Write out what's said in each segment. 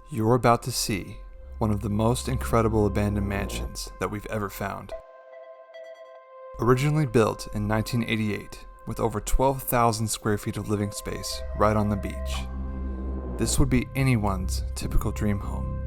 You're about to see one of the most incredible abandoned mansions that we've ever found. Originally built in 1988 with over 12,000 square feet of living space right on the beach, this would be anyone's typical dream home.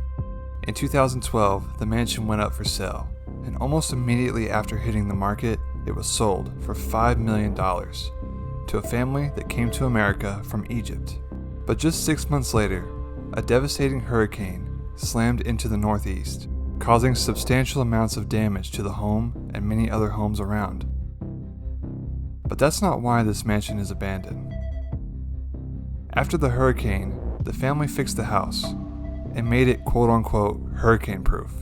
In 2012, the mansion went up for sale, and almost immediately after hitting the market, it was sold for $5 million to a family that came to America from Egypt. But just 6 months later, a devastating hurricane slammed into the Northeast, causing substantial amounts of damage to the home and many other homes around. But that's not why this mansion is abandoned. After the hurricane, the family fixed the house and made it quote-unquote hurricane-proof,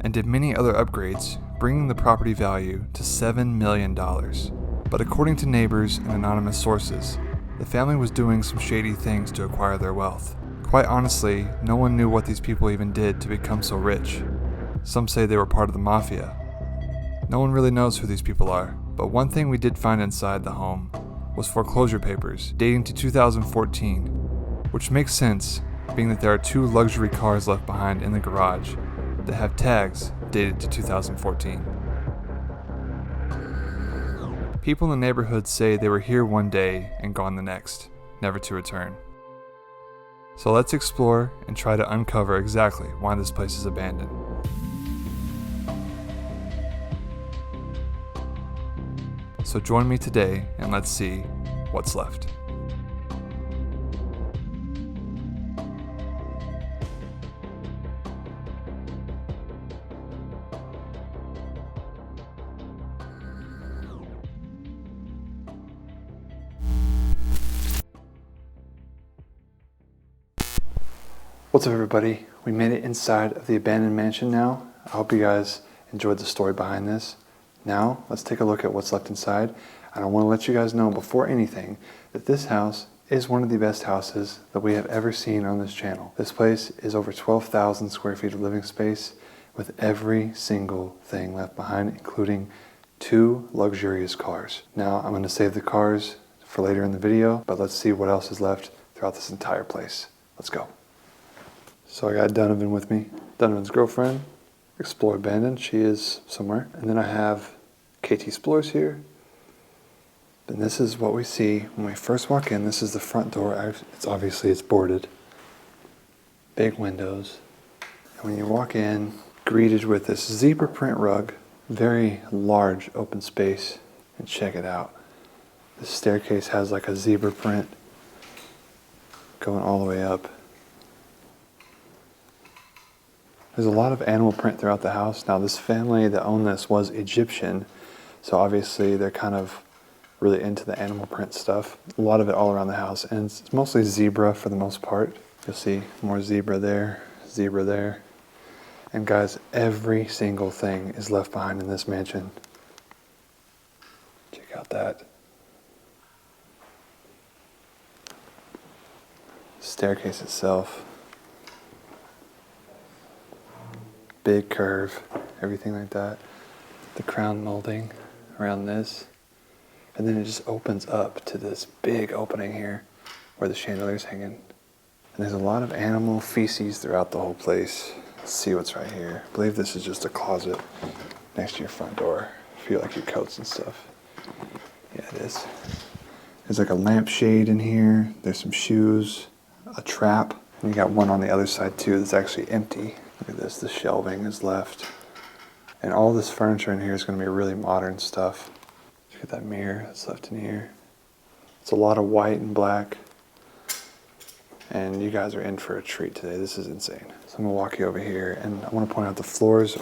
and did many other upgrades, bringing the property value to $7 million. But according to neighbors and anonymous sources, the family was doing some shady things to acquire their wealth. Quite honestly, no one knew what these people even did to become so rich. Some say they were part of the mafia. No one really knows who these people are, but one thing we did find inside the home was foreclosure papers dating to 2014, which makes sense being that there are 2 luxury cars left behind in the garage that have tags dated to 2014. People in the neighborhood say they were here one day and gone the next, never to return. So let's explore and try to uncover exactly why this place is abandoned. So join me today and let's see what's left. What's up, everybody? We made it inside of the abandoned mansion now. I hope you guys enjoyed the story behind this. Now, let's take a look at what's left inside. And I want to let you guys know before anything that this house is one of the best houses that we have ever seen on this channel. This place is over 12,000 square feet of living space with every single thing left behind, including 2 luxurious cars. Now, I'm going to save the cars for later in the video, but let's see what else is left throughout this entire place. Let's go. So I got Donovan with me, Donovan's girlfriend, Explore Abandoned, she is somewhere. And then I have KT Explores here. And this is what we see when we first walk in. This is the front door. It's boarded. Big windows. And when you walk in, greeted with this zebra print rug, very large open space. And check it out. The staircase has like a zebra print going all the way up. There's a lot of animal print throughout the house. Now, this family that owned this was Egyptian, so obviously they're kind of really into the animal print stuff. A lot of it all around the house, and it's mostly zebra for the most part. You'll see more zebra there. And guys, every single thing is left behind in this mansion. Check out that. Staircase itself. Big curve, everything like that. The crown molding around this. And then it just opens up to this big opening here where the chandelier's hanging. And there's a lot of animal feces throughout the whole place. Let's see what's right here. I believe this is just a closet next to your front door. For you like your coats and stuff. Yeah, it is. There's like a lampshade in here. There's some shoes, a trap. And you got one on the other side too that's actually empty. Look at this, the shelving is left. And all this furniture in here is going to be really modern stuff. Look at that mirror that's left in here. It's a lot of white and black. And you guys are in for a treat today. This is insane. So I'm going to walk you over here. And I want to point out the floors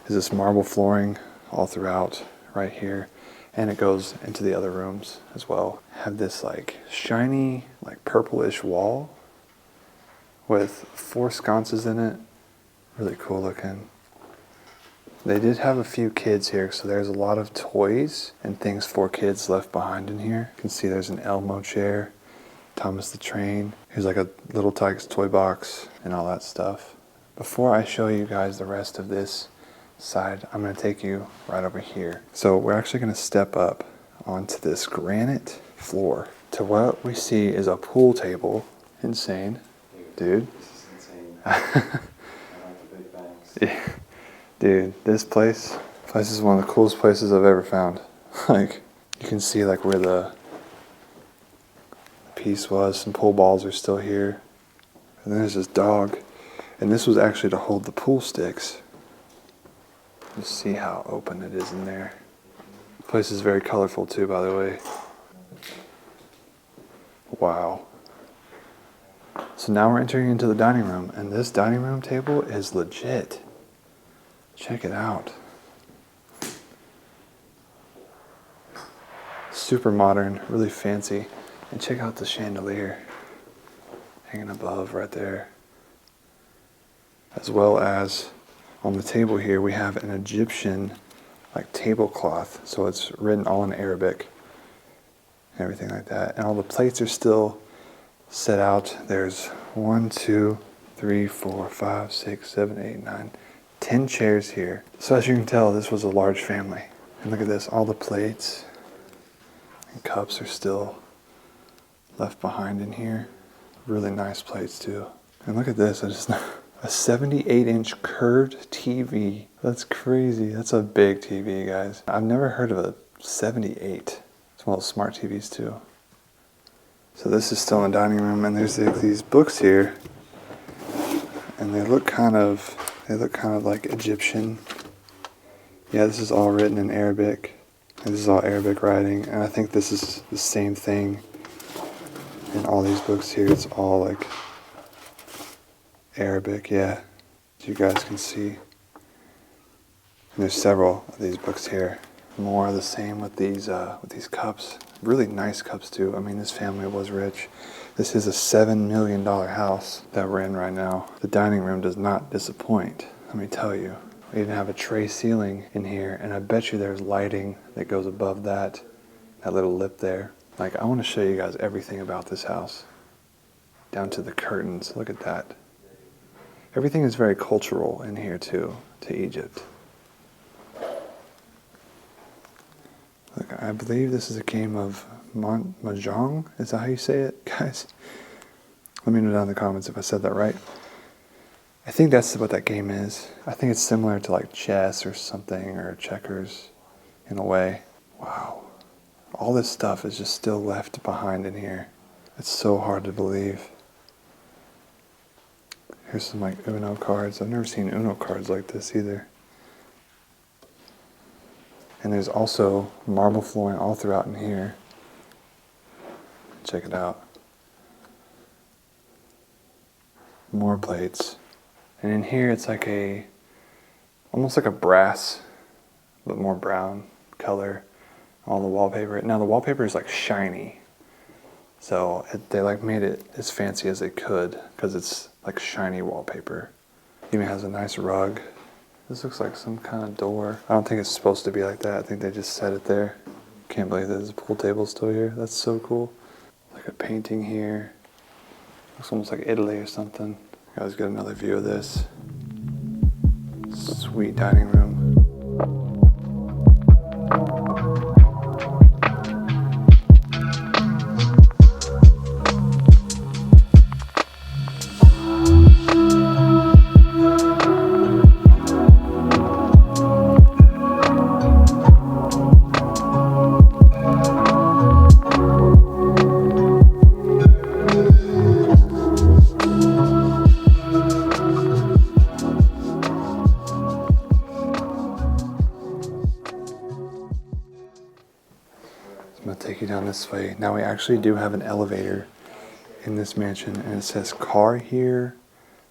is this marble flooring all throughout right here. And it goes into the other rooms as well. Have this like shiny, like purplish wall with 4 sconces in it. Really cool looking. They did have a few kids here, so there's a lot of toys and things for kids left behind in here. You can see there's an Elmo chair, Thomas the Train. Here's like a Little Tikes toy box and all that stuff. Before I show you guys the rest of this side, I'm going to take you right over here. So we're actually going to step up onto this granite floor to what we see is a pool table. Insane, dude. Yeah. Dude, this place is one of the coolest places I've ever found. Like, you can see like where the piece was. Some pool balls are still here. And then there's this dog. And this was actually to hold the pool sticks. Just see how open it is in there. The place is very colorful too, by the way. Wow. So now we're entering into the dining room, and this dining room table is legit. Check it out. Super modern, really fancy. And check out the chandelier hanging above right there. As well as on the table here, we have an Egyptian like tablecloth. So it's written all in Arabic and everything like that. And all the plates are still set out. There's 1, 2, 3, 4, 5, 6, 7, 8, 9, 10 chairs here. So as you can tell, this was a large family. And look at this, all the plates and cups are still left behind in here. Really nice plates too. And look at this, a 78-inch curved TV. That's crazy. That's a big TV, guys. I've never heard of a 78. It's one of those smart TVs too. So this is still in the dining room, and there's these books here, and they look kind of like Egyptian. Yeah, this is all written in Arabic. And this is all Arabic writing, and I think this is the same thing in all these books here. It's all like Arabic, yeah. As you guys can see. And there's several of these books here. More of the same with these cups. Really nice cups too. I mean, this family was rich. This is a $7 million house that we're in right now. The dining room does not disappoint, let me tell you. We even have a tray ceiling in here, and I bet you there's lighting that goes above that little lip there. Like, I want to show you guys everything about this house. Down to the curtains, look at that. Everything is very cultural in here too, to Egypt. Look, I believe this is a game of Mahjong. Is that how you say it, guys? Let me know down in the comments if I said that right. I think that's what that game is. I think it's similar to like chess or something, or checkers in a way. Wow. All this stuff is just still left behind in here. It's so hard to believe. Here's some like Uno cards. I've never seen Uno cards like this either. And there's also marble flooring all throughout in here. Check it out. More plates. And in here it's like almost like a brass, but more brown color. All the wallpaper. Now the wallpaper is like shiny. So they like made it as fancy as they could because it's like shiny wallpaper. Even has a nice rug. This looks like some kind of door. I don't think it's supposed to be like that. I think they just set it there. Can't believe there's a pool table still here. That's so cool. Like a painting here. Looks almost like Italy or something. You guys get another view of this. Sweet dining room. I'm going to take you down this way. Now we actually do have an elevator in this mansion, and it says car here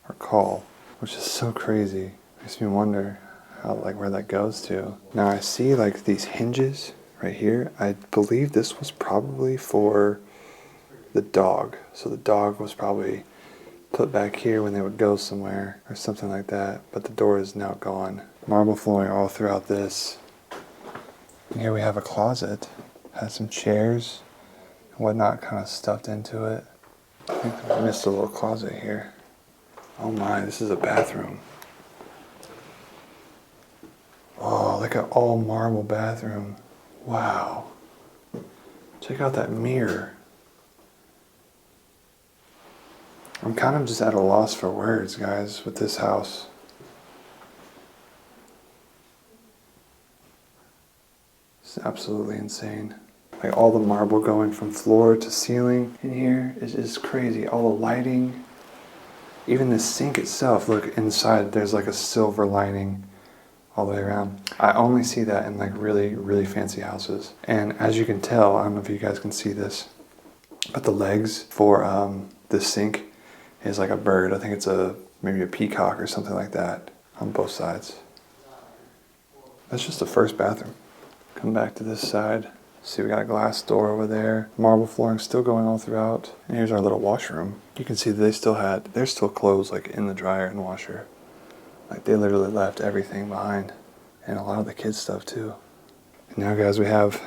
or call, which is so crazy. Makes me wonder where that goes to. Now I see like these hinges right here. I believe this was probably for the dog. So the dog was probably put back here when they would go somewhere or something like that, but the door is now gone. Marble flooring all throughout this. And here we have a closet. Has some chairs and whatnot kind of stuffed into it. I think I missed a little closet here. Oh my, this is a bathroom. Oh, look at all marble bathroom. Wow. Check out that mirror. I'm kind of just at a loss for words, guys, with this house. It's absolutely insane. Like all the marble going from floor to ceiling in here is just crazy. All the lighting. Even the sink itself, look inside, there's like a silver lining all the way around. I only see that in like really, really fancy houses. And as you can tell, I don't know if you guys can see this, but the legs for this sink is like a bird. I think it's maybe a peacock or something like that on both sides. That's just the first bathroom. Come back to this side. See, we got a glass door over there. Marble flooring still going all throughout. And here's our little washroom. You can see they're still clothes like in the dryer and washer. Like they literally left everything behind. And a lot of the kids' stuff too. And now guys, we have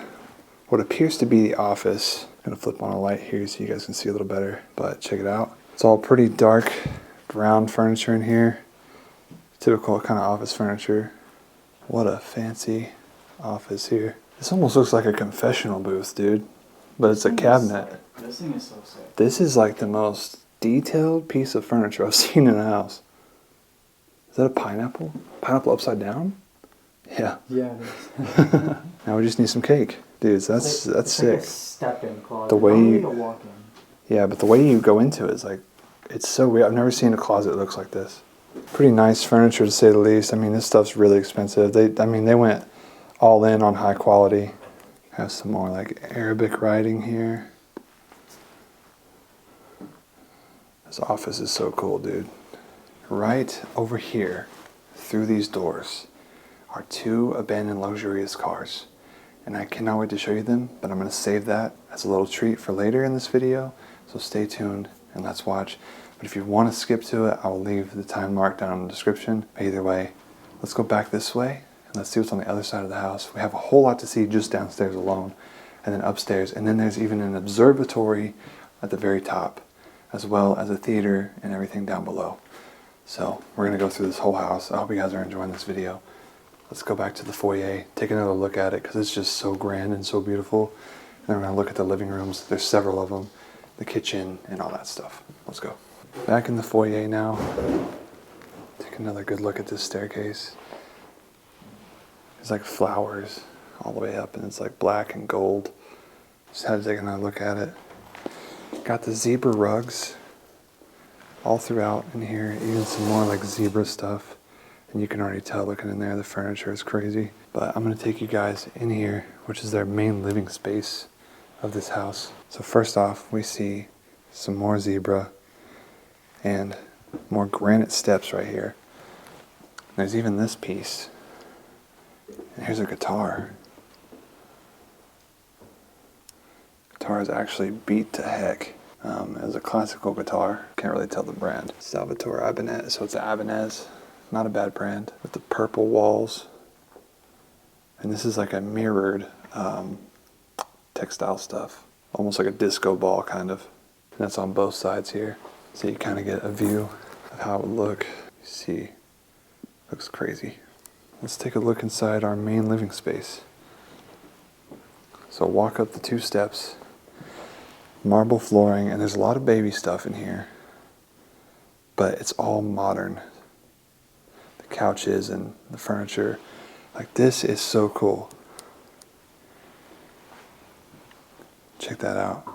what appears to be the office. I'm gonna flip on a light here so you guys can see a little better. But check it out. It's all pretty dark brown furniture in here. Typical kind of office furniture. What a fancy office here. This almost looks like a confessional booth, dude. But it's a cabinet. This thing is so sick. This is like the most detailed piece of furniture I've seen in a house. Is that a pineapple? Pineapple upside down? Yeah. Yeah, it is. Now we just need some cake. Dude, that's it's sick. Like a step-in closet. The way you walk in. Yeah, but the way you go into it is like, it's so weird. I've never seen a closet that looks like this. Pretty nice furniture to say the least. I mean, this stuff's really expensive. They went all in on high quality. Have some more like Arabic writing here. This office is so cool, dude. Right over here, through these doors, are 2 abandoned luxurious cars. And I cannot wait to show you them, but I'm going to save that as a little treat for later in this video. So stay tuned and let's watch. But if you want to skip to it, I will leave the time marked down in the description. Either way, let's go back this way and let's see what's on the other side of the house. We have a whole lot to see just downstairs alone, and then upstairs. And then there's even an observatory at the very top, as well as a theater and everything down below. So we're going to go through this whole house. I hope you guys are enjoying this video. Let's go back to the foyer, take another look at it because it's just so grand and so beautiful. And then we're going to look at the living rooms. There's several of them, the kitchen and all that stuff. Let's go. Back in the foyer now. Take another good look at this staircase. There's like flowers all the way up and it's like black and gold. Just had to take another look at it. Got the zebra rugs all throughout in here, even some more like zebra stuff. And you can already tell looking in there, the furniture is crazy. But I'm going to take you guys in here, which is their main living space of this house. So first off, we see some more zebra and more granite steps right here. There's even this piece. And here's a guitar. Guitar is actually beat to heck. It was a classical guitar. Can't really tell the brand. Salvatore Ibanez, so it's an Ibanez. Not a bad brand. With the purple walls. And this is like a mirrored textile stuff. Almost like a disco ball kind of. And that's on both sides here. So you kind of get a view of how it would look. You see, looks crazy. Let's take a look inside our main living space. So walk up the 2 steps. Marble flooring, and there's a lot of baby stuff in here. But it's all modern. The couches and the furniture. Like, this is so cool. Check that out.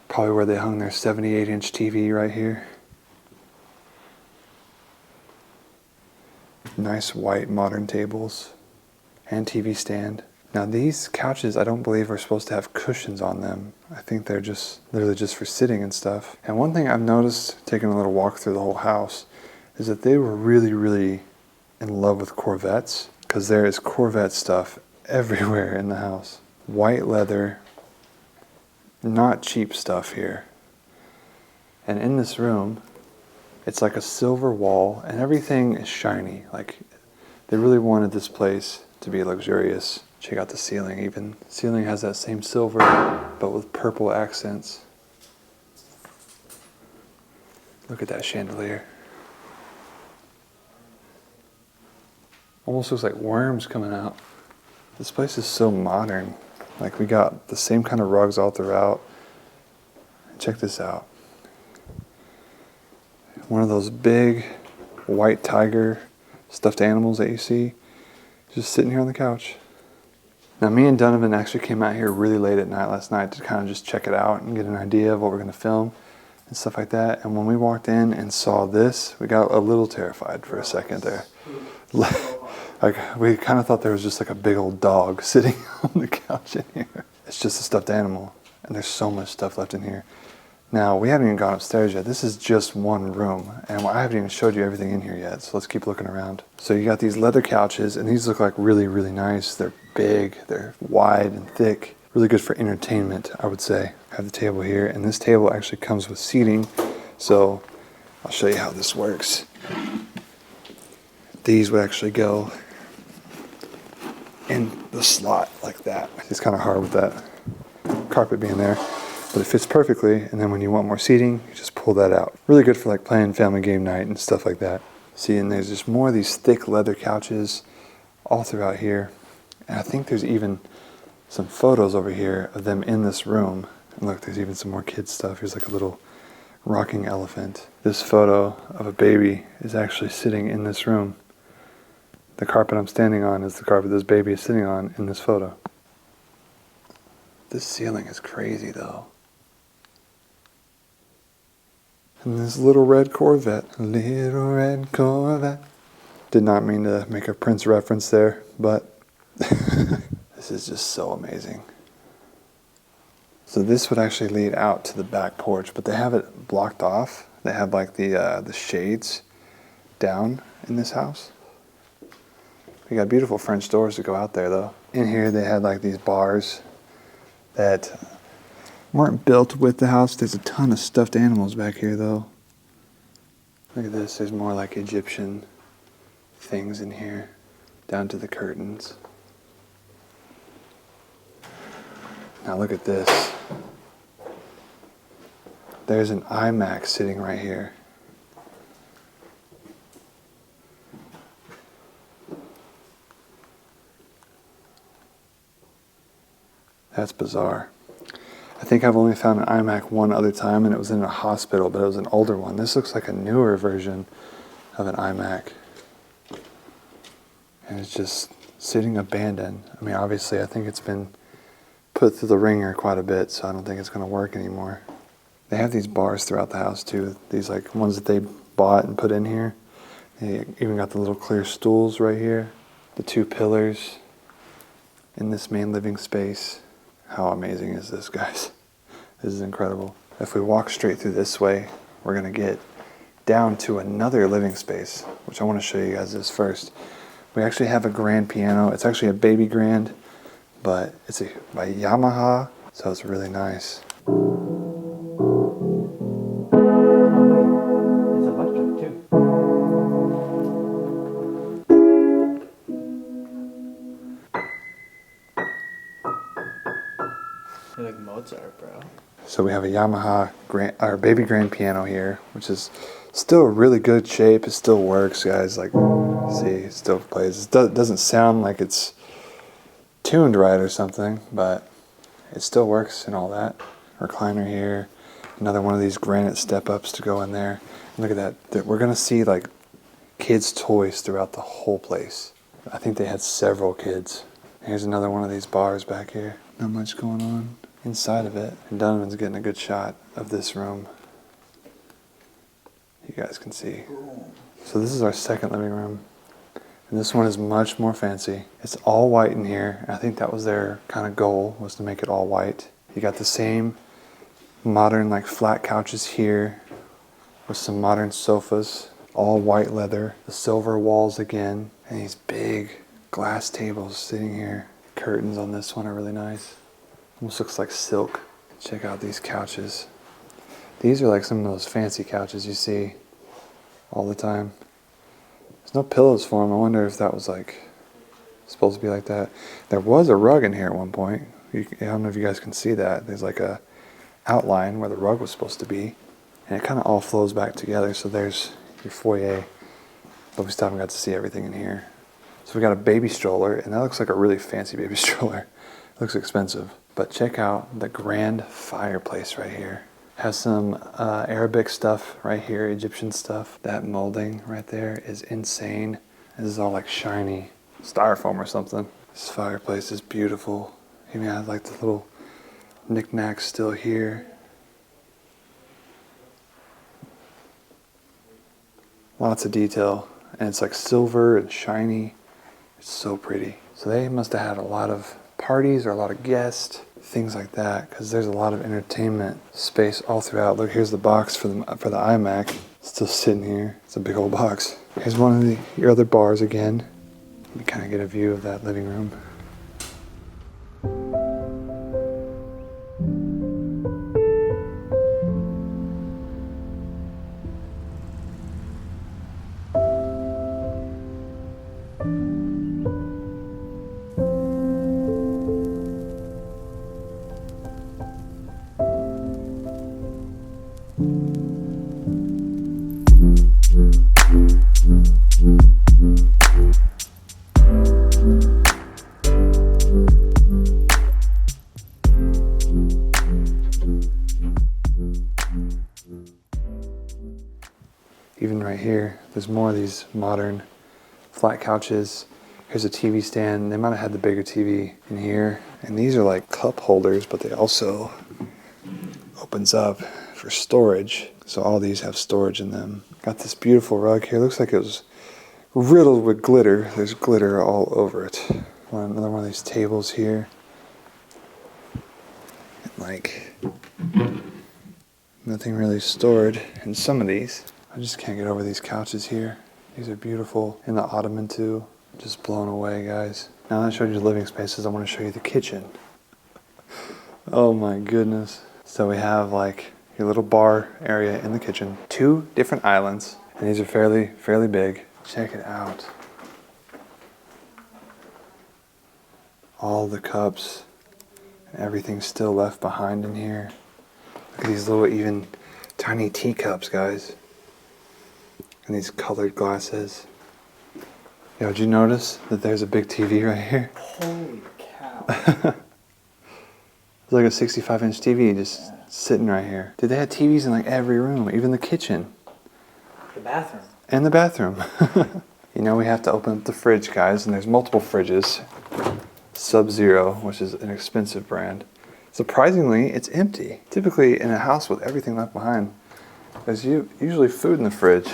Probably where they hung their 78-inch TV right here. Nice white modern tables and TV stand. Now these couches I don't believe are supposed to have cushions on them. I think they're just literally just for sitting and stuff. And one thing I've noticed taking a little walk through the whole house is that they were really, really in love with Corvettes, because there is Corvette stuff everywhere in the house. White leather, not cheap stuff here. And in this room, it's like a silver wall and everything is shiny. Like, they really wanted this place to be luxurious. Check out the ceiling even. The ceiling has that same silver, but with purple accents. Look at that chandelier. Almost looks like worms coming out. This place is so modern. Like, we got the same kind of rugs all throughout. Check this out. one of those big white tiger stuffed animals that you see, just sitting here on the couch. Now me and Donovan actually came out here really late at night last night to kind of just check it out and get an idea of what we're going to film and stuff like that. And when we walked in and saw this, we got a little terrified for a second there. Like, we kind of thought there was just like a big old dog sitting on the couch in here. It's just a stuffed animal, and there's so much stuff left in here. Now, we haven't even gone upstairs yet. This is just one room, and I haven't even showed you everything in here yet, so let's keep looking around. So you got these leather couches, and these look like really, really nice. They're big, they're wide and thick. Really good for entertainment, I would say. I have the table here, and this table actually comes with seating, so I'll show you how this works. These would actually go in the slot like that. It's kind of hard with that carpet being there, but it fits perfectly. And then when you want more seating, you just pull that out. Really good for like playing family game night and stuff like that. See, and there's just more of these thick leather couches all throughout here. And I think there's even some photos over here of them in this room. And look, there's even some more kids stuff. Here's like a little rocking elephant. This photo of a baby is actually sitting in this room. The carpet I'm standing on is the carpet this baby is sitting on in this photo. This ceiling is crazy though. And this little red Corvette. Little red Corvette. Did not mean to make a Prince reference there, but this is just so amazing. So this would actually lead out to the back porch, but they have it blocked off. They have like the shades down in this house. We got beautiful French doors to go out there though. In here they had like these bars that weren't built with the house. There's a ton of stuffed animals back here though. Look at this, there's more like Egyptian things in here, down to the curtains. Now look at this. There's an iMac sitting right here. That's bizarre. I think I've only found an iMac one other time, and it was in a hospital, but it was an older one. This looks like a newer version of an iMac. And it's just sitting abandoned. I mean, obviously, I think it's been put through the ringer quite a bit, so I don't think it's going to work anymore. They have these bars throughout the house, too. These like ones that they bought and put in here. They even got the little clear stools right here. The two pillars in this main living space. How amazing is this, guys? This is incredible. If we walk straight through this way, we're gonna get down to another living space, which I wanna show you guys this first. We actually have a grand piano. It's actually a baby grand, but it's by Yamaha, so it's really nice. It's electric too. You're like Mozart, bro. So we have a Yamaha baby grand piano here, which is still really good shape. It still works, guys. Like, see, it still plays. It doesn't sound like it's tuned right or something, but it still works and all that. Recliner here. Another one of these granite step-ups to go in there. And look at that. We're going to see like kids' toys throughout the whole place. I think they had several kids. Here's another one of these bars back here. Not much going on inside of it. And Donovan's getting a good shot of this room. You guys can see. So this is our second living room. And this one is much more fancy. It's all white in here. I think that was their kind of goal, was to make it all white. You got the same modern like flat couches here with some modern sofas, all white leather, the silver walls again, and these big glass tables sitting here. Curtains on this one are really nice. Almost looks like silk. Check out these couches. These are like some of those fancy couches you see all the time. There's no pillows for them. I wonder if that was like supposed to be like that. There was a rug in here at one point. I don't know if you guys can see that. There's like a outline where the rug was supposed to be, and it kind of all flows back together. So there's your foyer, but we still haven't got to see everything in here. So we got a baby stroller, and that looks like a really fancy baby stroller. It looks expensive, but check out the grand fireplace right here. Has some Arabic stuff right here, Egyptian stuff. That molding right there is insane. This is all like shiny styrofoam or something. This fireplace is beautiful. Even has like the little knickknacks still here. Lots of detail, and it's like silver and shiny. It's so pretty. So they must have had a lot of parties or a lot of guests, things like that, because there's a lot of entertainment space all throughout. Look, here's the box for the iMac, still sitting here. It's a big old box. Here's one of your other bars again. You kind of get a view of that living room. Even right here, there's more of these modern flat couches. Here's a TV stand. They might have had the bigger TV in here. And these are like cup holders, but they also opens up for storage. So all these have storage in them. Got this beautiful rug here. Looks like it was riddled with glitter. There's glitter all over it. Another one of these tables here. And like nothing really stored in some of these. I just can't get over these couches here. These are beautiful. And the ottoman too. Just blown away, guys. Now that I showed you the living spaces, I want to show you the kitchen. Oh my goodness. So we have like your little bar area in the kitchen. 2 different islands. And these are fairly big. Check it out. All the cups. Everything's still left behind in here. Look at these little even tiny teacups, guys. And these colored glasses. Yo, did you notice that there's a big TV right here? Holy cow. It's like a 65-inch TV just sitting right here. Dude, they had TVs in like every room, even the kitchen. The bathroom. And the bathroom. You know, we have to open up the fridge, guys, and there's multiple fridges. Sub-Zero, which is an expensive brand. Surprisingly, it's empty. Typically, in a house with everything left behind, there's usually food in the fridge.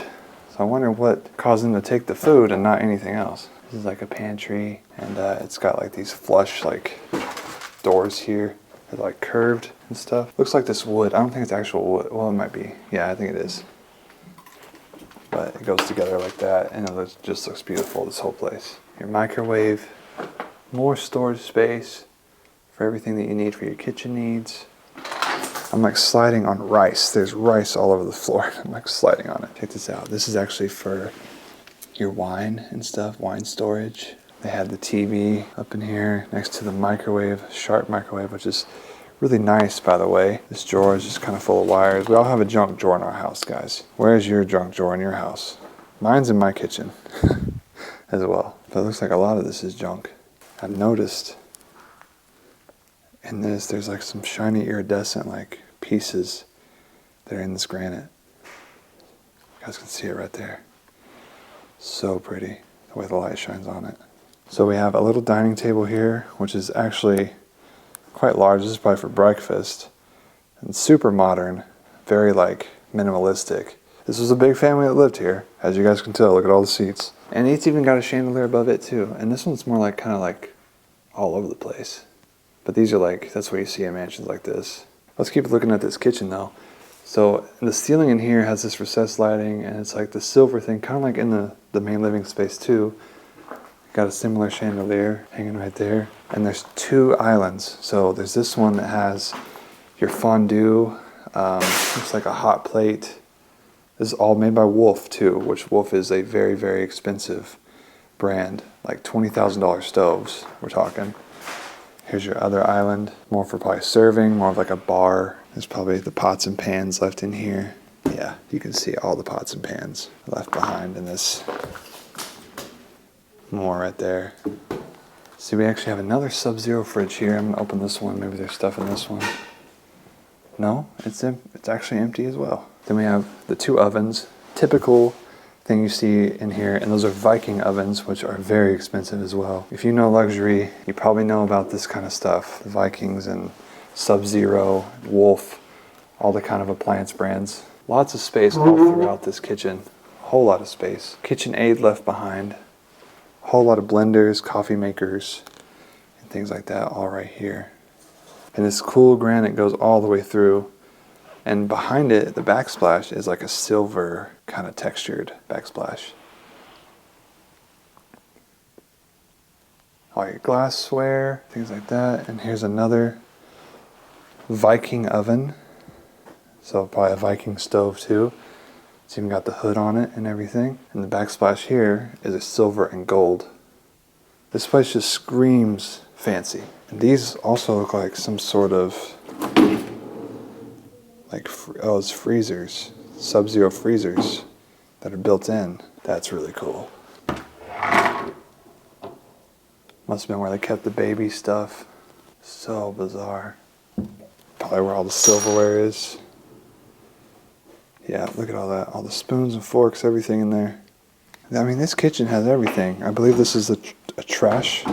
So I wonder what caused them to take the food and not anything else. This is like a pantry, and it's got like these flush like doors here. They're like curved and stuff. Looks like this wood. I don't think it's actual wood. Well, it might be. Yeah, I think it is. But it goes together like that, and it just looks beautiful, this whole place. Your microwave, more storage space for everything that you need for your kitchen needs. I'm like sliding on rice. There's rice all over the floor. I'm like sliding on it. Check this out. This is actually for your wine and stuff, wine storage. They had the TV up in here next to the microwave, Sharp microwave, which is really nice, by the way. This drawer is just kind of full of wires. We all have a junk drawer in our house, guys. Where's your junk drawer in your house? Mine's in my kitchen as well. But it looks like a lot of this is junk. I've noticed in this, there's like some shiny iridescent like pieces that are in this granite. You guys can see it right there. So pretty, the way the light shines on it. So we have a little dining table here, which is actually quite large. This is probably for breakfast. And super modern, very like minimalistic. This was a big family that lived here. As you guys can tell, look at all the seats. And it's even got a chandelier above it too. And this one's more like kind of like all over the place. But these are like, that's what you see in mansions like this. Let's keep looking at this kitchen though. So the ceiling in here has this recessed lighting, and it's like the silver thing, kind of like in the main living space too. Got a similar chandelier hanging right there. And there's 2 islands. So there's this one that has your fondue, looks like a hot plate. This is all made by Wolf too, which Wolf is a very, very expensive brand, like $20,000 stoves we're talking. Here's your other island, more for probably serving, more of like a bar. There's probably the pots and pans left in here. Yeah, you can see all the pots and pans left behind in this. More right there. See, we actually have another Sub-Zero fridge here. I'm gonna open this one. Maybe there's stuff in this one. No, it's actually empty as well. Then we have the 2 ovens, typical thing you see in here, and those are Viking ovens, which are very expensive as well. If you know luxury, you probably know about this kind of stuff. The Vikings and Sub-Zero, Wolf, all the kind of appliance brands. Lots of space all throughout this kitchen. A whole lot of space. KitchenAid left behind. A whole lot of blenders, coffee makers, and things like that all right here. And this cool granite goes all the way through. And behind it, the backsplash is like a silver kind of textured backsplash. All your glassware, things like that. And here's another Viking oven. So probably a Viking stove too. It's even got the hood on it and everything. And the backsplash here is a silver and gold. This place just screams fancy. And these also look like some sort of, like, oh, it's freezers. Sub-Zero freezers that are built in. That's really cool. Must have been where they kept the baby stuff. So bizarre. Probably where all the silverware is. Yeah, look at all that. All the spoons and forks, everything in there. I mean, this kitchen has everything. I believe this is a trash.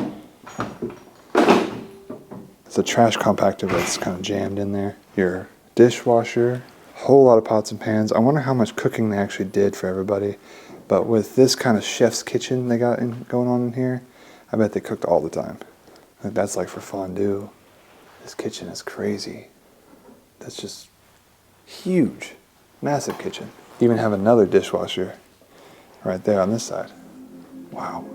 It's a trash compactor that's kind of jammed in there. Your dishwasher. Whole lot of pots and pans. I wonder how much cooking they actually did for everybody. But with this kind of chef's kitchen they got going on in here, I bet they cooked all the time. Like, that's like for fondue. This kitchen is crazy. That's just huge. Massive kitchen. Even have another dishwasher right there on this side. Wow.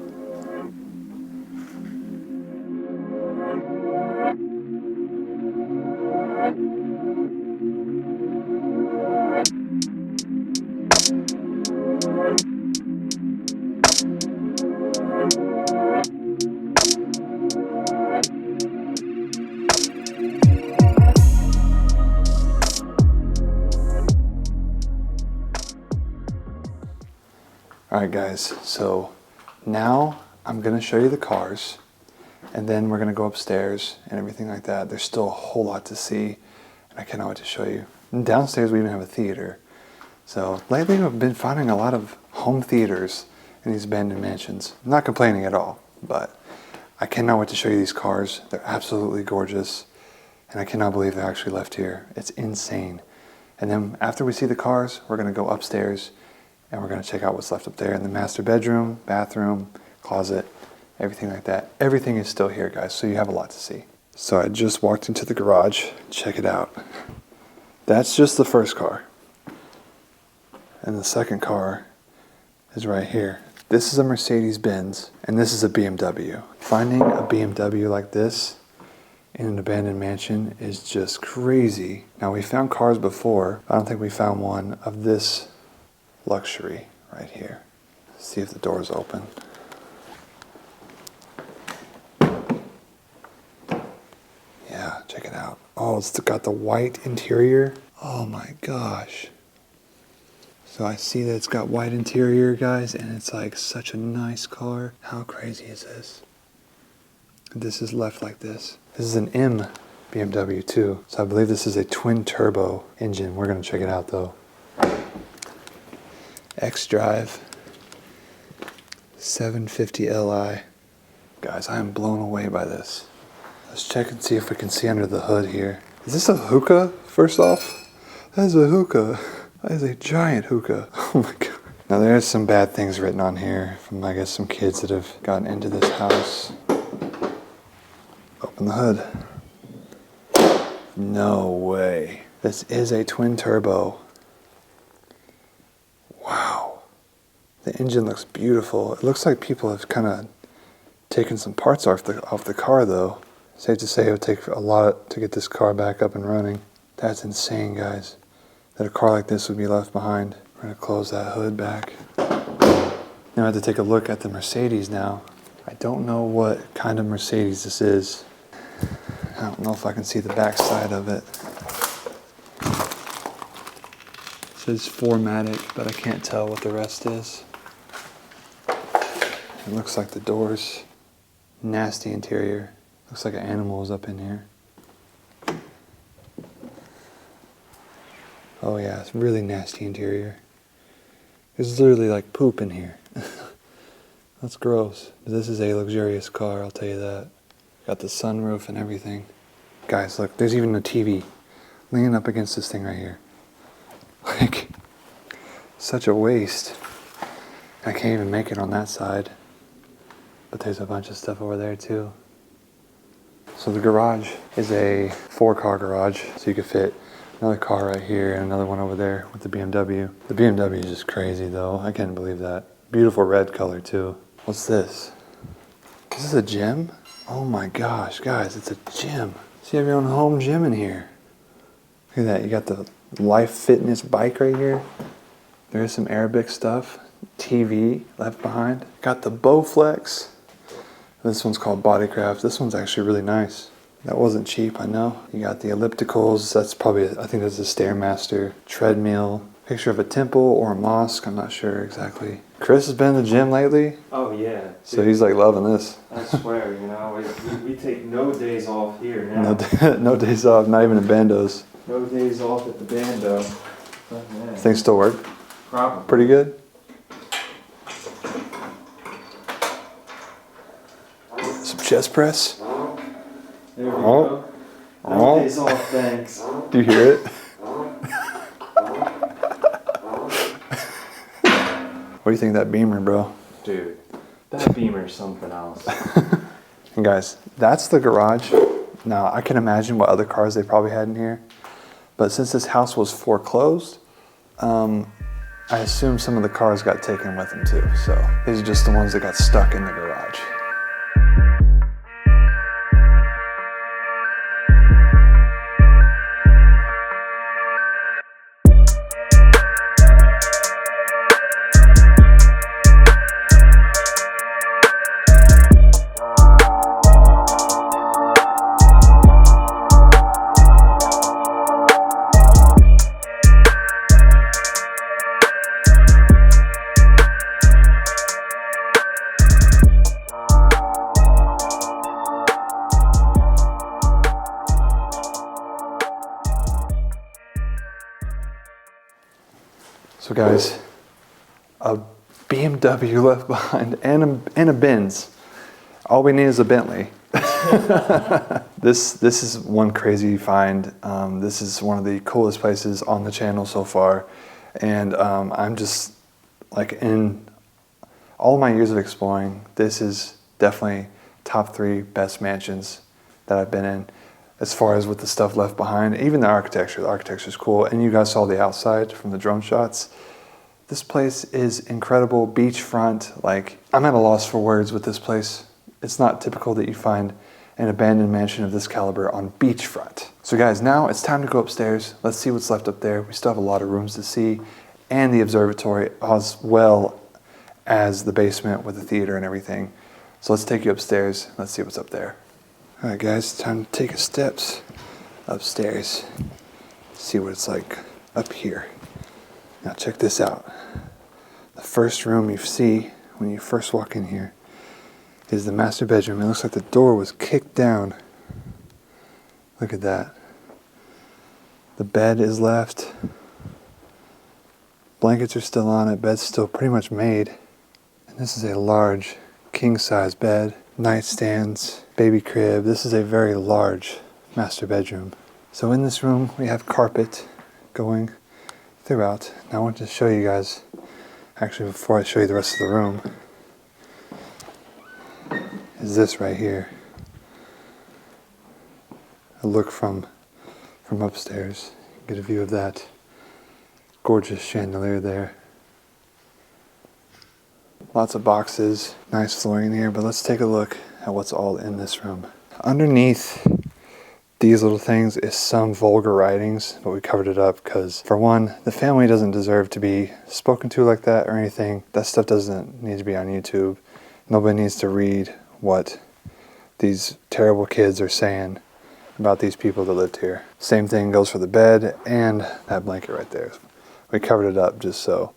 Alright guys, so now I'm going to show you the cars, and then we're going to go upstairs and everything like that. There's still a whole lot to see, and I cannot wait to show you. And downstairs we even have a theater. So lately I've been finding a lot of home theaters in these abandoned mansions. I'm not complaining at all, but I cannot wait to show you these cars. They're absolutely gorgeous, and I cannot believe they're actually left here. It's insane. And then after we see the cars, we're going to go upstairs and we're going to check out what's left up there in the master bedroom, bathroom, closet, everything like that. Everything is still here, guys, so you have a lot to see. So I just walked into the garage. Check it out. That's just the first car. And the second car is right here. This is a Mercedes-Benz, and this is a BMW. Finding a BMW like this in an abandoned mansion is just crazy. Now, we found cars before, but I don't think we found one of this luxury right here. Let's see if the door's open. Yeah, check it out. Oh, it's got the white interior. Oh my gosh. So I see that it's got white interior, guys, and it's like such a nice car. How crazy is this? This is left like this. This is an M BMW too. So I believe this is a twin turbo engine. We're gonna check it out though. X-Drive 750 Li. Guys, I am blown away by this. Let's check and see if we can see under the hood here. Is this a hookah, first off? That is a hookah. That is a giant hookah. Oh my god. Now there's some bad things written on here from, I guess, some kids that have gotten into this house. Open the hood. No way. This is a twin turbo. Wow. The engine looks beautiful. It looks like people have kind of taken some parts off the car though. Safe to say it would take a lot to get this car back up and running. That's insane, guys. That a car like this would be left behind. We're going to close that hood back. Now I have to take a look at the Mercedes now. I don't know what kind of Mercedes this is. I don't know if I can see the back side of it. It says 4MATIC, but I can't tell what the rest is. It looks like the doors. Nasty interior. Looks like an animal is up in here. Oh yeah, it's really nasty interior. There's literally like poop in here. That's gross. But this is a luxurious car, I'll tell you that. Got the sunroof and everything. Guys, look, there's even a TV leaning up against this thing right here. Like, such a waste. I can't even make it on that side. But there's a bunch of stuff over there too. So the garage is a 4-car garage, so you could fit another car right here and another one over there with the BMW. The BMW is just crazy though. I can't believe that. Beautiful red color too. What's this? Is this a gym? Oh my gosh, guys, it's a gym. So you have your own home gym in here. Look at that, you got the Life Fitness bike right here. There's some Arabic stuff. TV left behind. Got the Bowflex. This one's called Bodycraft. This one's actually really nice. That wasn't cheap, I know. You got the ellipticals. That's probably, I think that's a Stairmaster. Treadmill. Picture of a temple or a mosque. I'm not sure exactly. Chris has been in the gym lately. Oh yeah. So he's like loving this. I swear, you know, we take no days off here now. No days off, not even in bandos. No days off at the bando. Oh, man. Things still work? Probably. Pretty good? Some chest press. There we Oh. go. Oh. No days off, thanks. Do you hear it? What do you think of that Beamer, bro? Dude, that Beamer's something else. And guys, that's the garage. Now, I can imagine what other cars they probably had in here. But since this house was foreclosed, I assume some of the cars got taken with them too. So these are just the ones that got stuck in the garage. So guys, a BMW left behind and a Benz. All we need is a Bentley. This is one crazy find. This is one of the coolest places on the channel so far. And I'm just like, in all my years of exploring, this is definitely top 3 best mansions that I've been in. As far as with the stuff left behind, even the architecture is cool. And you guys saw the outside from the drone shots. This place is incredible, beachfront. Like, I'm at a loss for words with this place. It's not typical that you find an abandoned mansion of this caliber on beachfront. So guys, now it's time to go upstairs. Let's see what's left up there. We still have a lot of rooms to see, and the observatory, as well as the basement with the theater and everything. So let's take you upstairs. Let's see what's up there. All right, guys, it's time to take a steps upstairs. See what it's like up here. Now check this out. The first room you see when you first walk in here is the master bedroom. It looks like the door was kicked down. Look at that. The bed is left. Blankets are still on it. Bed's still pretty much made. And this is a large king-size bed. Nightstands, baby crib. This is a very large master bedroom. So in this room we have carpet going throughout. Now I want to show you guys, actually before I show you the rest of the room, is this right here. A look from upstairs. Get a view of that gorgeous chandelier there. Lots of boxes, nice flooring here, but let's take a look at what's all in this room. Underneath these little things is some vulgar writings, but we covered it up because, for one, the family doesn't deserve to be spoken to like that or anything. That stuff doesn't need to be on YouTube. Nobody needs to read what these terrible kids are saying about these people that lived here. Same thing goes for the bed and that blanket right there. We covered it up just so,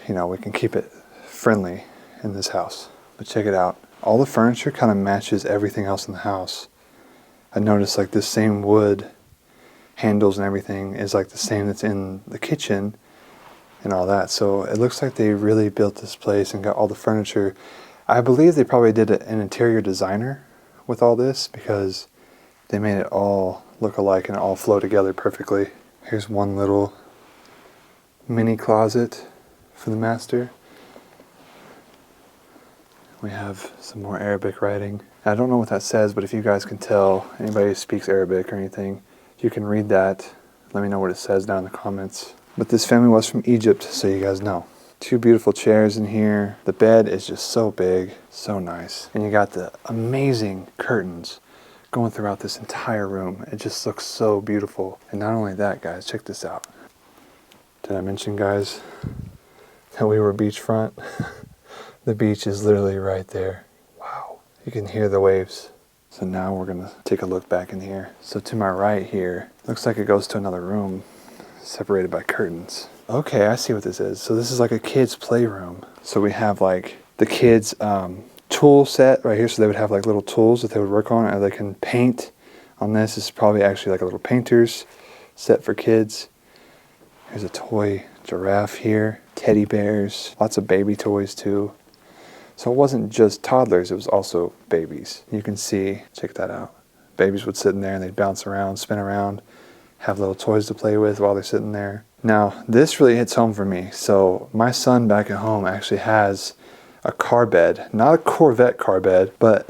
you know, we can keep it friendly in this house. But check it out. All the furniture kind of matches everything else in the house. I noticed like this same wood handles and everything is like the same that's in the kitchen and all that. So it looks like they really built this place and got all the furniture. I believe they probably did an interior designer with all this because they made it all look alike and all flow together perfectly. Here's one little mini closet for the master. We have some more Arabic writing. I don't know what that says, but if you guys can tell, anybody who speaks Arabic or anything, you can read that. Let me know what it says down in the comments. But this family was from Egypt, so you guys know. 2 beautiful chairs in here. The bed is just so big, so nice. And you got the amazing curtains going throughout this entire room. It just looks so beautiful. And not only that, guys, check this out. Did I mention, guys, that we were beachfront? The beach is literally right there. Wow. You can hear the waves. So now we're gonna take a look back in here. So to my right here, looks like it goes to another room separated by curtains. Okay, I see what this is. So this is like a kid's playroom. So we have like the kids' tool set right here. So they would have like little tools that they would work on, or they can paint on this. This is probably actually like a little painter's set for kids. Here's a toy giraffe here, teddy bears, lots of baby toys too. So it wasn't just toddlers, it was also babies. You can see, check that out. Babies would sit in there and they'd bounce around, spin around, have little toys to play with while they're sitting there. Now, this really hits home for me. So my son back at home actually has a car bed, not a Corvette car bed, but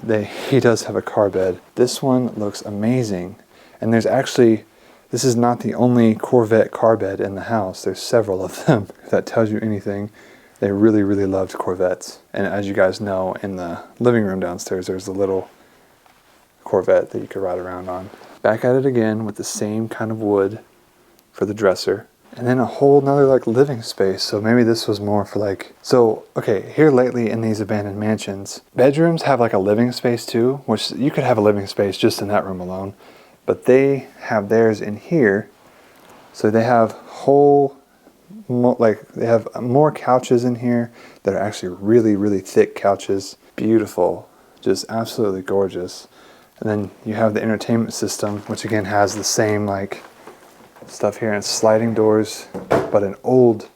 he does have a car bed. This one looks amazing. And there's actually, this is not the only Corvette car bed in the house. There's several of them, if that tells you anything. They really, really loved Corvettes. And as you guys know, in the living room downstairs, there's a little Corvette that you could ride around on. Back at it again with the same kind of wood for the dresser. And then a whole nother like living space. So maybe this was more for like, so, okay, here lately in these abandoned mansions, bedrooms have like a living space too, which you could have a living space just in that room alone. But they have theirs in here. So they have they have more couches in here that are actually really, really thick couches. Beautiful, just absolutely gorgeous. And then you have the entertainment system, which again has the same like stuff here. And it's sliding doors, but an old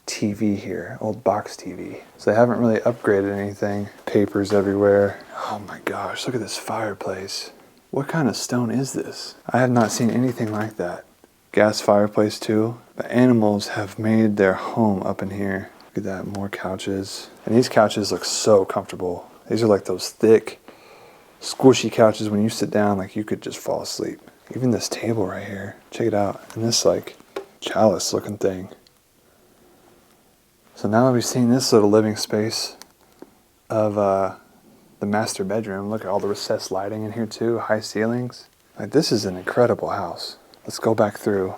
TV here, old box TV. So they haven't really upgraded anything. Papers everywhere. Oh my gosh, look at this fireplace. What kind of stone is this? I have not seen anything like that. Gas fireplace too. The animals have made their home up in here. Look at that, more couches. And these couches look so comfortable. These are like those thick, squishy couches when you sit down, like you could just fall asleep. Even this table right here, check it out. And this like chalice looking thing. So now that we've seen this little living space of the master bedroom, look at all the recessed lighting in here too, high ceilings. Like this is an incredible house. Let's go back through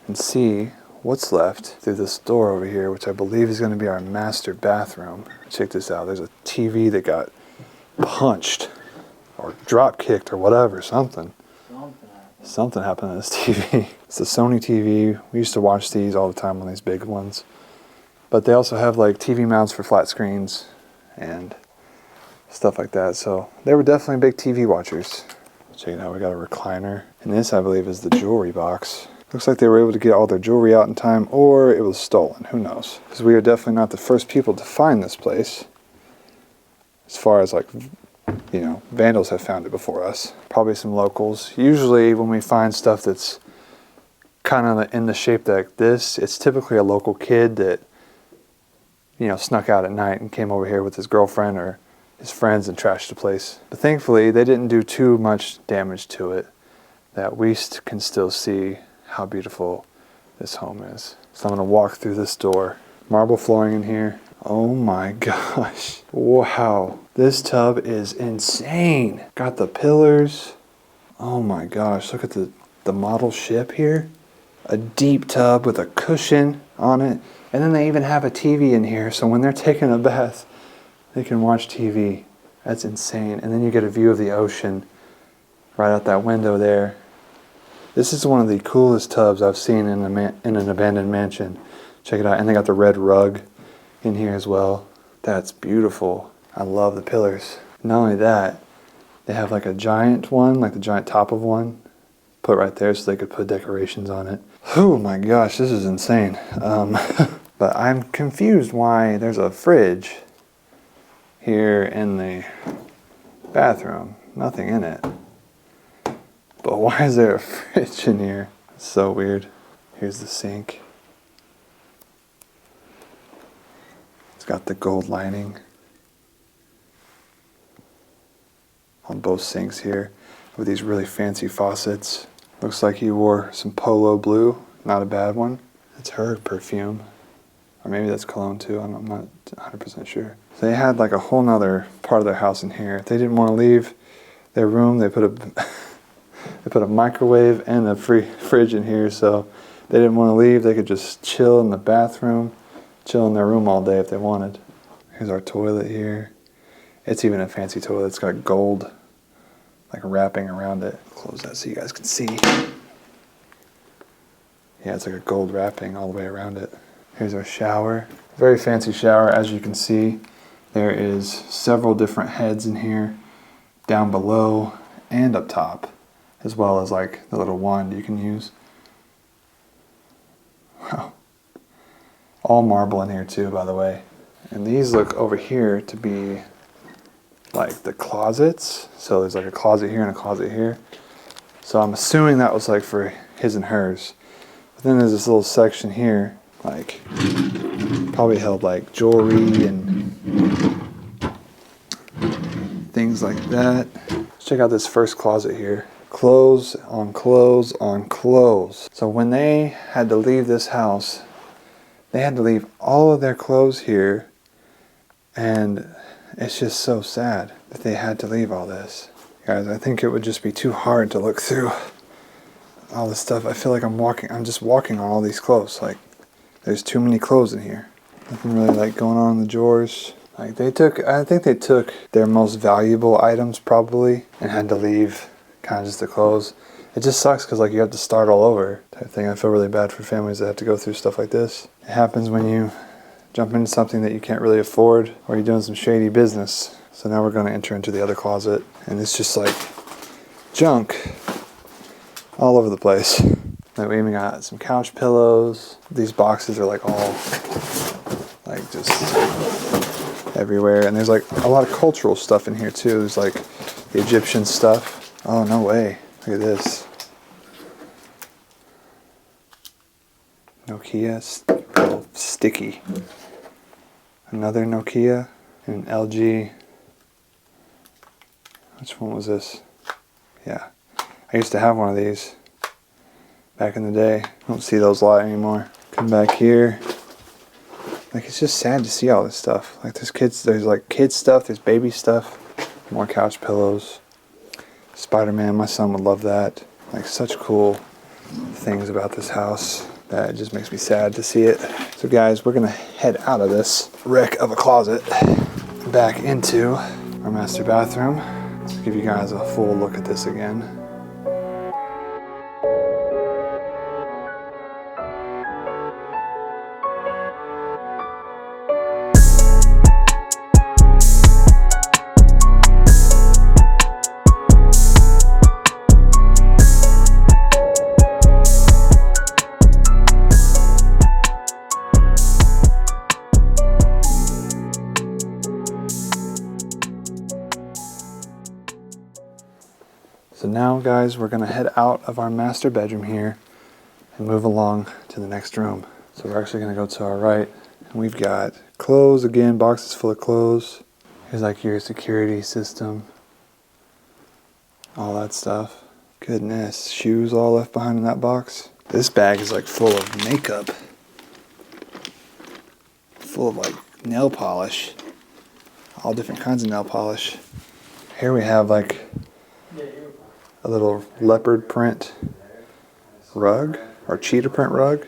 and see what's left through this door over here, which I believe is going to be our master bathroom. Check this out. There's a TV that got punched or drop kicked or whatever, something. Something happened to this TV. It's a Sony TV. We used to watch these all the time on these big ones. But they also have like TV mounts for flat screens and stuff like that. So they were definitely big TV watchers. Check it out, we got a recliner. And this, I believe, is the jewelry box. Looks like they were able to get all their jewelry out in time, or it was stolen, who knows. Because we are definitely not the first people to find this place. As far as like, you know, vandals have found it before us. Probably some locals. Usually when we find stuff that's kind of in the shape like this, it's typically a local kid that, you know, snuck out at night and came over here with his girlfriend or his friends and trashed the place. But thankfully, they didn't do too much damage to it, that we can still see how beautiful this home is. So I'm gonna walk through this door. Marble flooring in here. Oh my gosh. Wow. This tub is insane. Got the pillars. Oh my gosh, look at the model ship here. A deep tub with a cushion on it. And then they even have a TV in here, so when they're taking a bath, they can watch TV. That's insane. And then you get a view of the ocean right out that window there. This is one of the coolest tubs I've seen in an abandoned mansion. Check it out. And they got the red rug in here as well. That's beautiful. I love the pillars. Not only that, they have like a giant one, like the giant top of one, put right there so they could put decorations on it. Oh my gosh, this is insane. But I'm confused why there's a fridge here in the bathroom. Nothing in it. But why is there a fridge in here? It's so weird. Here's the sink. It's got the gold lining on both sinks here with these really fancy faucets. Looks like he wore some polo blue, not a bad one. It's her perfume, or maybe that's cologne too, I'm not 100% sure. So they had like a whole nother part of their house in here. If they didn't want to leave their room, they put a microwave and a fridge in here, so they didn't want to leave. They could just chill in the bathroom, chill in their room all day if they wanted. Here's our toilet here. It's even a fancy toilet. It's got gold like wrapping around it. Close that so you guys can see. Yeah, it's like a gold wrapping all the way around it. Here's our shower. Very fancy shower. As you can see, there is several different heads in here, down below and up top, as well as like the little wand you can use. Wow. All marble in here too, by the way. And these look over here to be like the closets. So there's like a closet here and a closet here. So I'm assuming that was like for his and hers. But then there's this little section here, like probably held like jewelry and things like that. Let's check out this first closet here. Clothes on clothes on clothes. So when they had to leave this house, they had to leave all of their clothes here, and it's just so sad that they had to leave all this. Guys, I think it would just be too hard to look through all this stuff. I feel like I'm just walking on all these clothes. Like, there's too many clothes in here. Nothing really like going on in the drawers. Like I think they took their most valuable items probably and had to leave kind of just the clothes. It just sucks because like you have to start all over type thing. I feel really bad for families that have to go through stuff like this. It happens when you jump into something that you can't really afford, or you're doing some shady business. So now we're going to enter into the other closet, and it's just like junk all over the place. Like we even got some couch pillows. These boxes are like all like just everywhere, and there's like a lot of cultural stuff in here too. There's like the Egyptian stuff. Oh, no way. Look at this. Nokia sticky. Another Nokia and an LG. Which one was this? Yeah. I used to have one of these back in the day. I don't see those a lot anymore. Come back here. Like, it's just sad to see all this stuff. Like, there's like kids stuff, there's baby stuff. More couch pillows. Spider-Man, my son would love that. Like, such cool things about this house that it just makes me sad to see it. So guys, we're gonna head out of this wreck of a closet back into our master bathroom. Let's give you guys a full look at this again. So now guys, we're gonna head out of our master bedroom here and move along to the next room. So we're actually gonna go to our right, and we've got clothes again, boxes full of clothes. Here's like your security system, all that stuff. Goodness, shoes all left behind in that box. This bag is like full of makeup, full of like nail polish, all different kinds of nail polish. Here we have like a little leopard print rug, or cheetah print rug,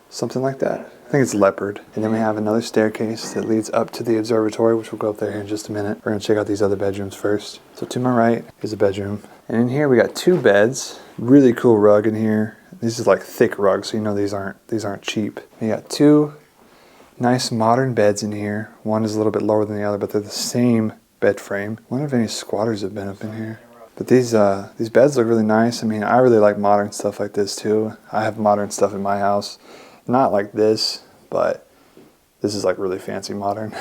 something like that. I think it's leopard. And then we have another staircase that leads up to the observatory, which we'll go up there here in just a minute. We're gonna check out these other bedrooms first. So to my right is a bedroom. And in here we got two beds. Really cool rug in here. This is like thick rug, so you know these aren't cheap. We got two nice modern beds in here. One is a little bit lower than the other, but they're the same bed frame. I wonder if any squatters have been up in here. But these beds look really nice. I mean, I really like modern stuff like this too. I have modern stuff in my house. Not like this, but this is like really fancy modern.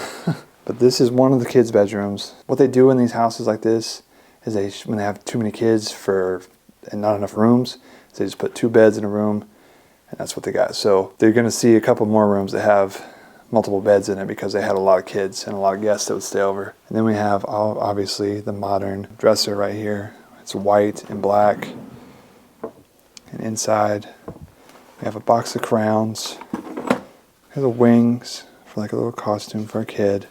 But this is one of the kids' bedrooms. What they do in these houses like this is when they have too many kids and not enough rooms, so they just put 2 beds in a room, and that's what they got. So they're going to see a couple more rooms that have multiple beds in it because they had a lot of kids and a lot of guests that would stay over. And then we have obviously the modern dresser right here. It's white and black. And inside we have a box of crowns. Here's the wings for like a little costume for a kid.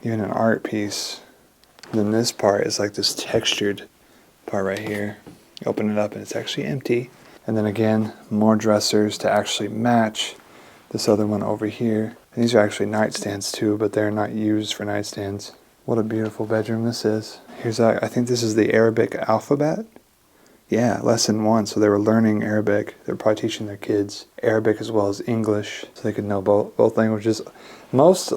Even an art piece. And then this part is like this textured part right here. You open it up and it's actually empty. And then again, more dressers to actually match this other one over here. And these are actually nightstands too, but they're not used for nightstands. What a beautiful bedroom this is. I think this is the Arabic alphabet. Yeah, lesson 1. So they were learning Arabic. They were probably teaching their kids Arabic as well as English, so they could know both languages. Most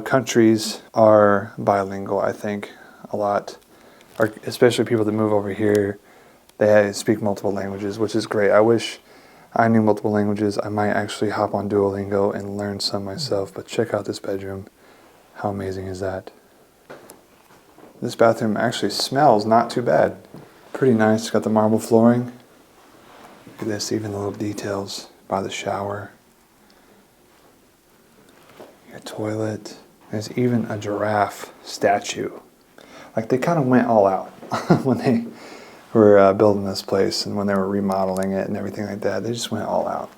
countries are bilingual, I think, a lot. Or especially people that move over here, they speak multiple languages, which is great. I wish I knew multiple languages. I might actually hop on Duolingo and learn some myself. But check out this bedroom. How amazing is that? This bathroom actually smells not too bad. Pretty nice. It's got the marble flooring. Look at this, even the little details by the shower. Your toilet. There's even a giraffe statue. Like they kind of went all out when they were building this place and when they were remodeling it and everything like that. They just went all out.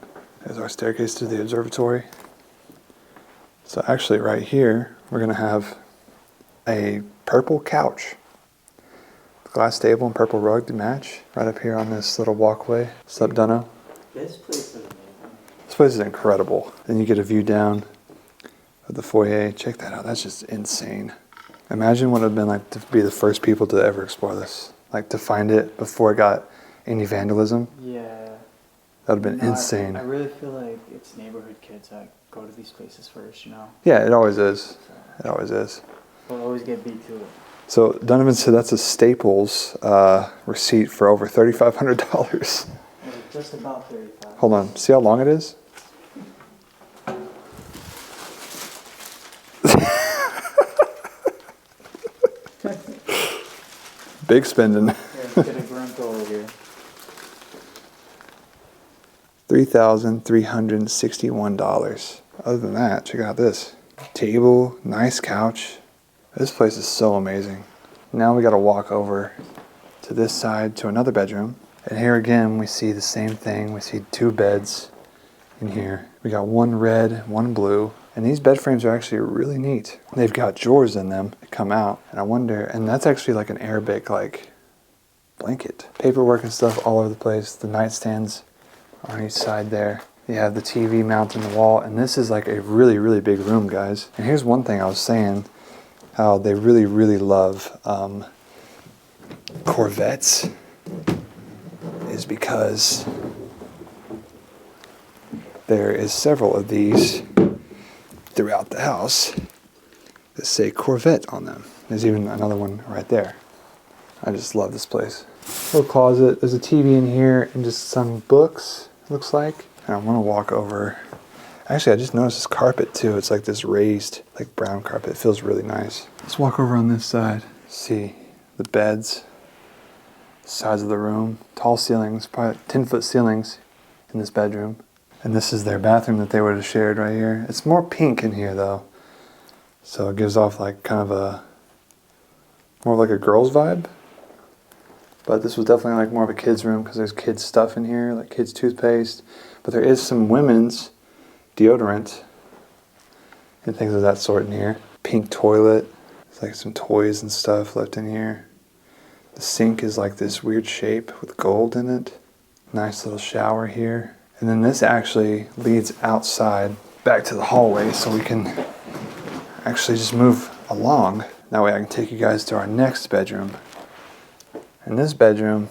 There's our staircase to the observatory. So actually right here, we're going to have a purple couch. Glass table and purple rug to match. Right up here on this little walkway. What's up, Dunno? This place is amazing. This place is incredible. Then you get a view down of the foyer. Check that out. That's just insane. Imagine what it would have been like to be the first people to ever explore this. Like to find it before it got any vandalism. Yeah. That would have been insane. I really feel like it's neighborhood kids that go to these places first, you know? Yeah, it always is. It always is. We'll always get beat to it. So Donovan said that's a Staples receipt for over $3,500. It's just about 35. Hold on. See how long it is? Big spending. Yeah, let's get a grunt over here. $3,361. Other than that, check out this. Table, nice couch. This place is so amazing. Now we gotta walk over to this side to another bedroom. And here again, we see the same thing. We see 2 beds in here. We got 1 red, 1 blue. And these bed frames are actually really neat. They've got drawers in them that come out. And I wonder, and that's actually like an Arabic like blanket. Paperwork and stuff all over the place. The nightstands on each side there. You have the TV mounted in the wall. And this is like a really, really big room, guys. And here's one thing I was saying, how they really, really love Corvettes is because there is several of these throughout the house that say Corvette on them. There's even another one right there. I just love this place. Little closet. There's a TV in here and just some books, it looks like. And I want to walk over. Actually, I just noticed this carpet too. It's like this raised, like brown carpet. It feels really nice. Let's walk over on this side. See the beds, size of the room, tall ceilings, probably 10-foot ceilings in this bedroom. And this is their bathroom that they would have shared right here. It's more pink in here though. So it gives off like kind of more like a girl's vibe. But this was definitely like more of a kid's room because there's kids stuff in here, like kids toothpaste. But there is some women's deodorant and things of that sort in here. Pink toilet. There's like some toys and stuff left in here. The sink is like this weird shape with gold in it. Nice little shower here. And then this actually leads outside back to the hallway so we can actually just move along. That way I can take you guys to our next bedroom. And this bedroom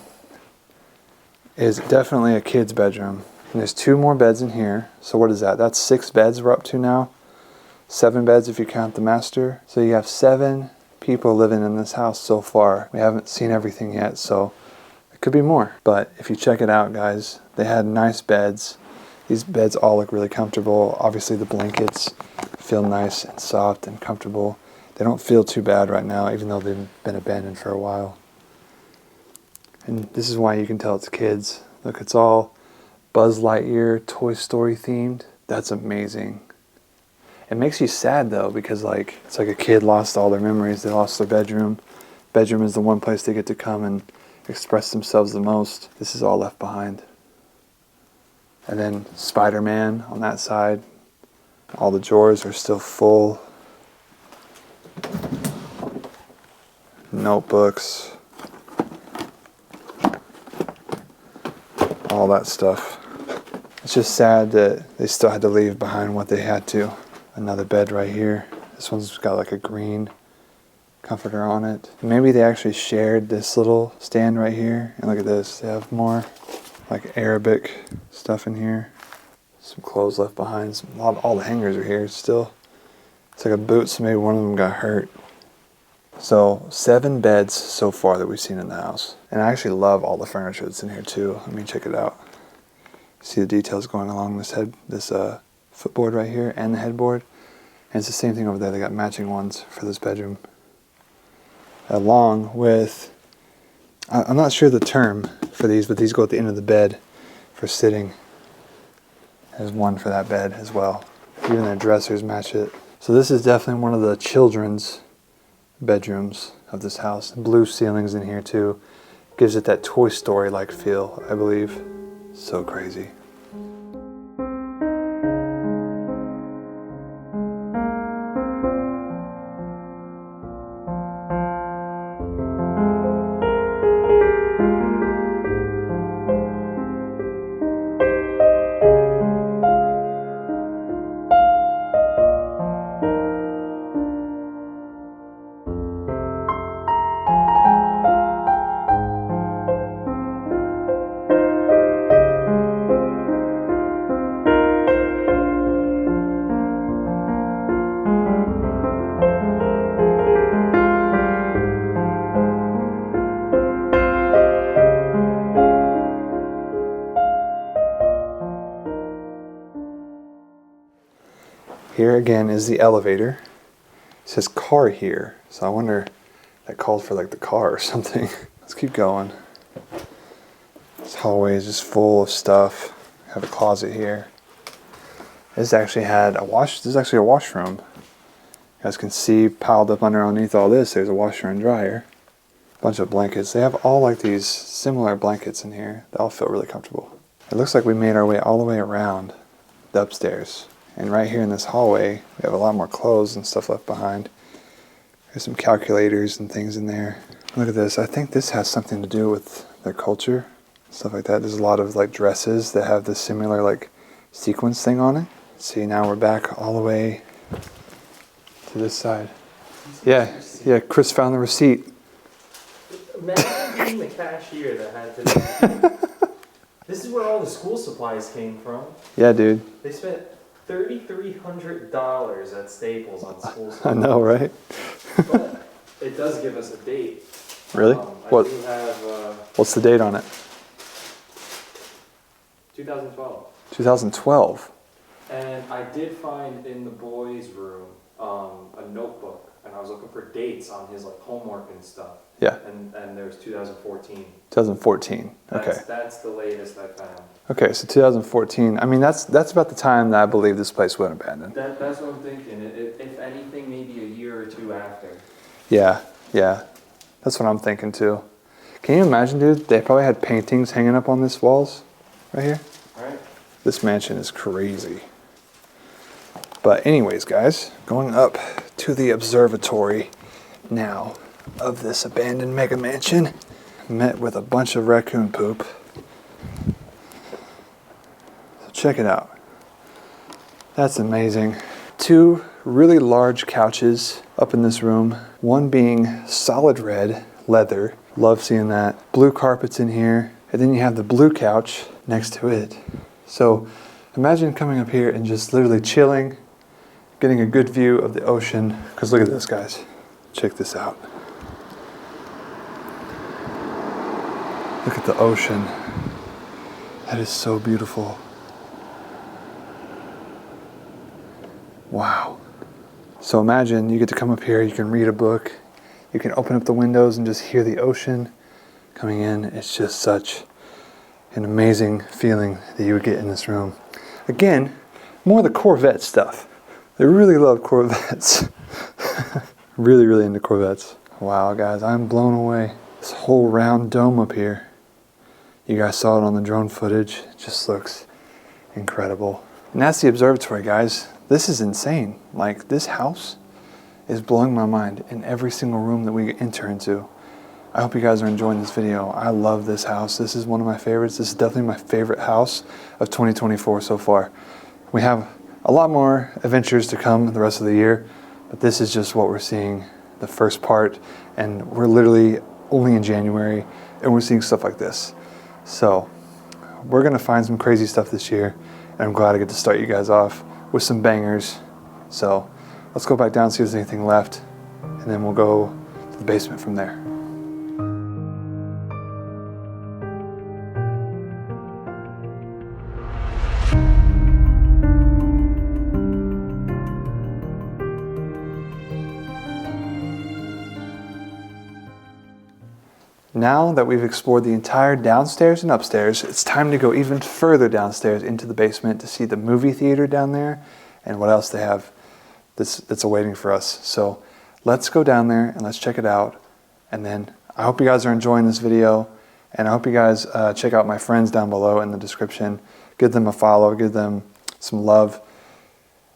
is definitely a kid's bedroom. And there's 2 more beds in here. So what is that? That's 6 beds we're up to now. 7 beds if you count the master. So you have 7, people living in this house so far. We haven't seen everything yet, so it could be more. But if you check it out, guys, they had nice beds. These beds all look really comfortable. Obviously the blankets feel nice and soft and comfortable. They don't feel too bad right now, even though they've been abandoned for a while. And this is why you can tell it's kids. Look, it's all Buzz Lightyear, Toy Story themed. That's amazing. It makes you sad though, because like it's like a kid lost all their memories. They lost their bedroom. Bedroom is the one place they get to come and express themselves the most. This is all left behind. And then Spider-Man on that side. All the drawers are still full. Notebooks. All that stuff. It's just sad that they still had to leave behind what they had to. Another bed right here. This one's got like a green comforter on it. Maybe they actually shared this little stand right here. And look at this, they have more like Arabic stuff in here. Some clothes left behind. All the hangers are here still. It's like a boot, so maybe one of them got hurt. So 7 beds so far that we've seen in the house. And I actually love all the furniture that's in here too. I mean, check it out. See the details going along this footboard right here and the headboard. And it's the same thing over there. They got matching ones for this bedroom. Along with, I'm not sure the term for these, but these go at the end of the bed for sitting. There's one for that bed as well. Even their dressers match it. So this is definitely one of the children's bedrooms of this house. Blue ceilings in here too. Gives it that Toy Story-like feel, I believe. So crazy. Here again is the elevator. It says car here, so I wonder if that called for like the car or something. Let's keep going. This hallway is just full of stuff. I have a closet here. This actually had a wash. This is actually a washroom. You guys can see piled up underneath all this, there's a washer and dryer. A bunch of blankets. They have all like these similar blankets in here. They all feel really comfortable. It looks like we made our way all the way around the upstairs. And right here in this hallway, we have a lot more clothes and stuff left behind. There's some calculators and things in there. Look at this. I think this has something to do with their culture, stuff like that. There's a lot of like dresses that have this similar like sequence thing on it. See, now we're back all the way to this side. Yeah, Chris found the receipt. Imagine being the cashier that had to. This is where all the school supplies came from. Yeah, dude. They spent $3,300 at Staples on school supplies. I know, right? But it does give us a date. Really? What? I do have What's the date on it? 2012. 2012. And I did find in the boys' room a notebook, and I was looking for dates on his like homework and stuff. Yeah. And there's 2014. 2014. Okay. That's the latest I found. Okay, so 2014. I mean, that's about the time that I believe this place went abandoned. That's what I'm thinking. If anything, maybe a year or two after. Yeah. That's what I'm thinking too. Can you imagine, dude? They probably had paintings hanging up on these walls right here. Right. This mansion is crazy. But anyways, guys, going up to the observatory now of this abandoned mega mansion. Met with a bunch of raccoon poop. So check it out. That's amazing. 2 really large couches up in this room. One being solid red leather. Love seeing that. Blue carpets in here. And then you have the blue couch next to it. So imagine coming up here and just literally chilling, getting a good view of the ocean. Because look at this, guys. Check this out. Look at the ocean. That is so beautiful. Wow. So imagine you get to come up here, you can read a book, you can open up the windows and just hear the ocean coming in. It's just such an amazing feeling that you would get in this room. Again, more of the Corvette stuff. They really love Corvettes. Really, really into Corvettes. Wow, guys, I'm blown away. This whole round dome up here. You guys saw it on the drone footage. It just looks incredible. And that's the observatory, guys. This is insane. Like, this house is blowing my mind in every single room that we enter into. I hope you guys are enjoying this video. I love this house. This is one of my favorites. This is definitely my favorite house of 2024 so far. We have a lot more adventures to come the rest of the year, but this is just what we're seeing, the first part, and we're literally only in January, and we're seeing stuff like this. So we're gonna find some crazy stuff this year, and I'm glad I get to start you guys off with some bangers. So let's go back down and see if there's anything left, and then we'll go to the basement from there. Now that we've explored the entire downstairs and upstairs, it's time to go even further downstairs into the basement to see the movie theater down there and what else they have that's awaiting for us. So let's go down there and let's check it out. And then I hope you guys are enjoying this video, and I hope you guys check out my friends down below in the description. Give them a follow, give them some love,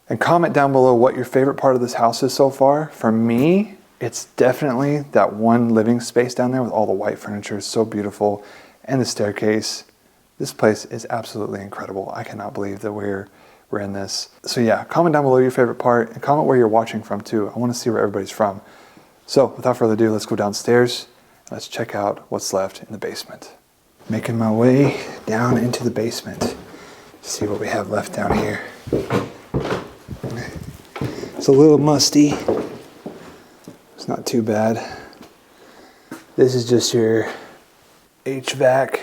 and comment down below what your favorite part of this house is so far. For me, it's definitely that one living space down there with all the white furniture. It's so beautiful. And the staircase. This place is absolutely incredible. I cannot believe that we're in this. So yeah, comment down below your favorite part and comment where you're watching from too. I want to see where everybody's from. So without further ado, let's go downstairs and let's check out what's left in the basement. Making my way down into the basement. See what we have left down here. It's a little musty. It's not too bad. This is just your HVAC,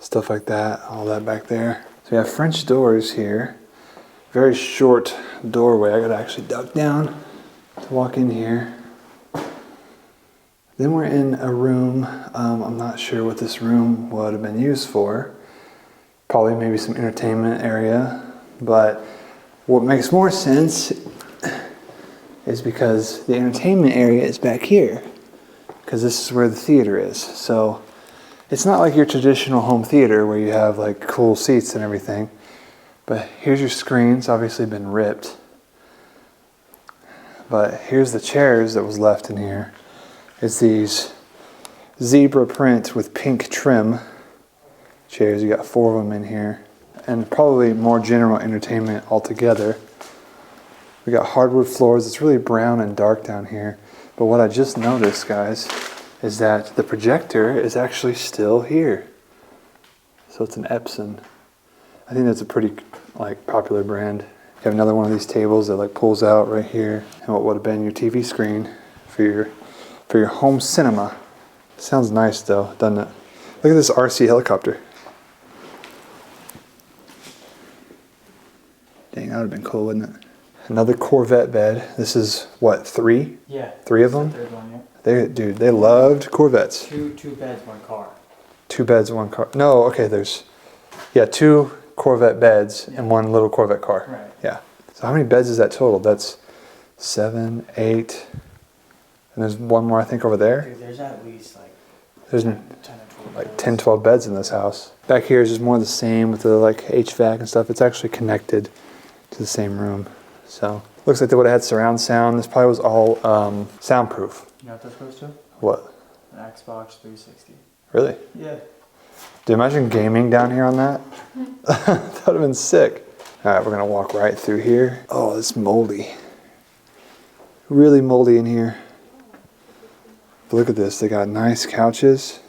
stuff like that, all that back there. So we have French doors here. Very short doorway. I gotta actually duck down to walk in here. Then we're in a room. I'm not sure what this room would have been used for. Probably maybe some entertainment area. But what makes more sense is because the entertainment area is back here, because this is where the theater is. So it's not like your traditional home theater where you have like cool seats and everything, but here's your screens, obviously been ripped. But here's the chairs that was left in here. It's these zebra print with pink trim chairs. You got 4 of them in here, and probably more general entertainment altogether. We got hardwood floors. It's really brown and dark down here. But what I just noticed, guys, is that the projector is actually still here. So it's an Epson. I think that's a pretty popular brand. You have another one of these tables that pulls out right here, and what would have been your TV screen for your home cinema. Sounds nice though, doesn't it? Look at this RC helicopter. Dang, that would have been cool, wouldn't it? Another Corvette bed. This is what, 3? Yeah. 3 of them? The third one, yeah. They loved Corvettes. Two beds, one car. 2 beds, 1 car. No, okay, there's 2 Corvette beds and 1 little Corvette car. Right. Yeah. So how many beds is that total? That's 7, 8, and there's 1 more I think over there. Dude, there's at least There's 10 or 12 10, 12 beds in this house. Back here is just more of the same with the HVAC and stuff. It's actually connected to the same room. So looks like they would have had surround sound. This probably was all soundproof. You know what that's supposed to? What? An Xbox 360. Really? Yeah. Do you imagine gaming down here on that? That would have been sick. All right, we're gonna walk right through here. Oh, it's moldy. Really moldy in here. But look at this, they got nice couches.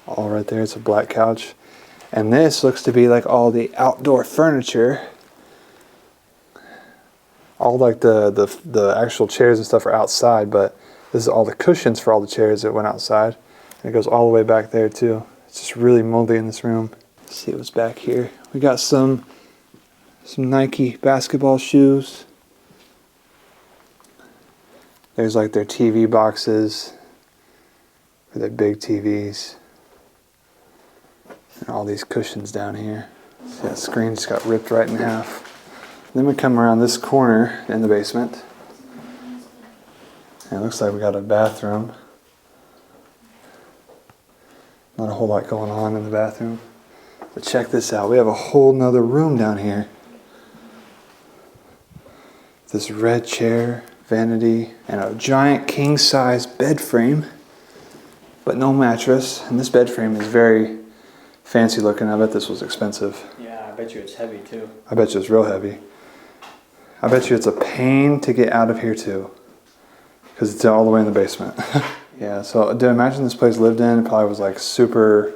All right there, it's a black couch. And this looks to be all the outdoor furniture. all like the actual chairs and stuff are outside, but this is all the cushions for all the chairs that went outside. And it goes all the way back there too. It's just really moldy in this room. Let's see what's back here. We got some Nike basketball shoes. There's like their TV boxes for their big TVs. And all these cushions down here. See, that screen just got ripped right in half. Then we come around this corner in the basement. And it looks like we got a bathroom. Not a whole lot going on in the bathroom. But check this out. We have a whole nother room down here. This red chair, vanity, and a giant king-size bed frame. But no mattress. And this bed frame is very fancy looking. I bet this was expensive. Yeah, I bet you it's heavy too. I bet you it's real heavy. I bet you it's a pain to get out of here too. Because it's all the way in the basement. Yeah, so dude, imagine this place lived in. It probably was like super.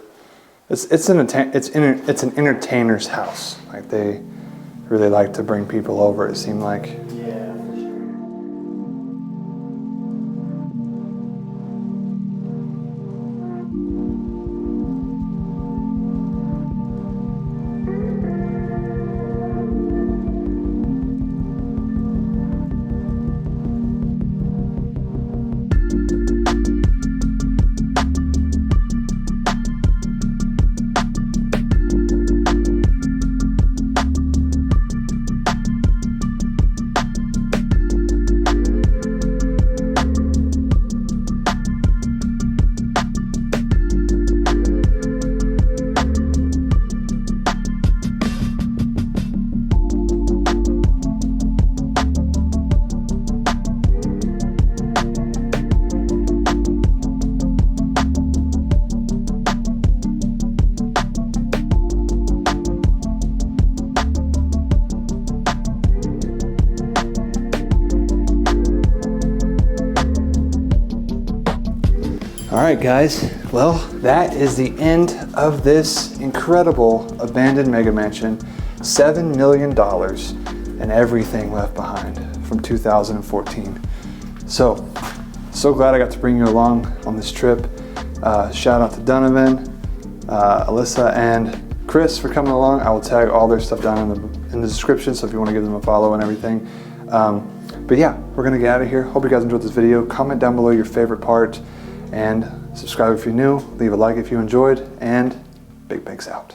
It's an entertainer's house. Like they really like to bring people over. It seemed like. Yeah, for sure. All right, guys. Well, that is the end of this incredible abandoned mega mansion. $7 million and everything left behind from 2014. So glad I got to bring you along on this trip. Shout out to Donovan, Alyssa, and Chris for coming along. I will tag all their stuff down in the description, so if you want to give them a follow and everything. But yeah, we're gonna get out of here. Hope you guys enjoyed this video. Comment down below your favorite part, and subscribe if you're new. Leave a like if you enjoyed, and BigBankz out.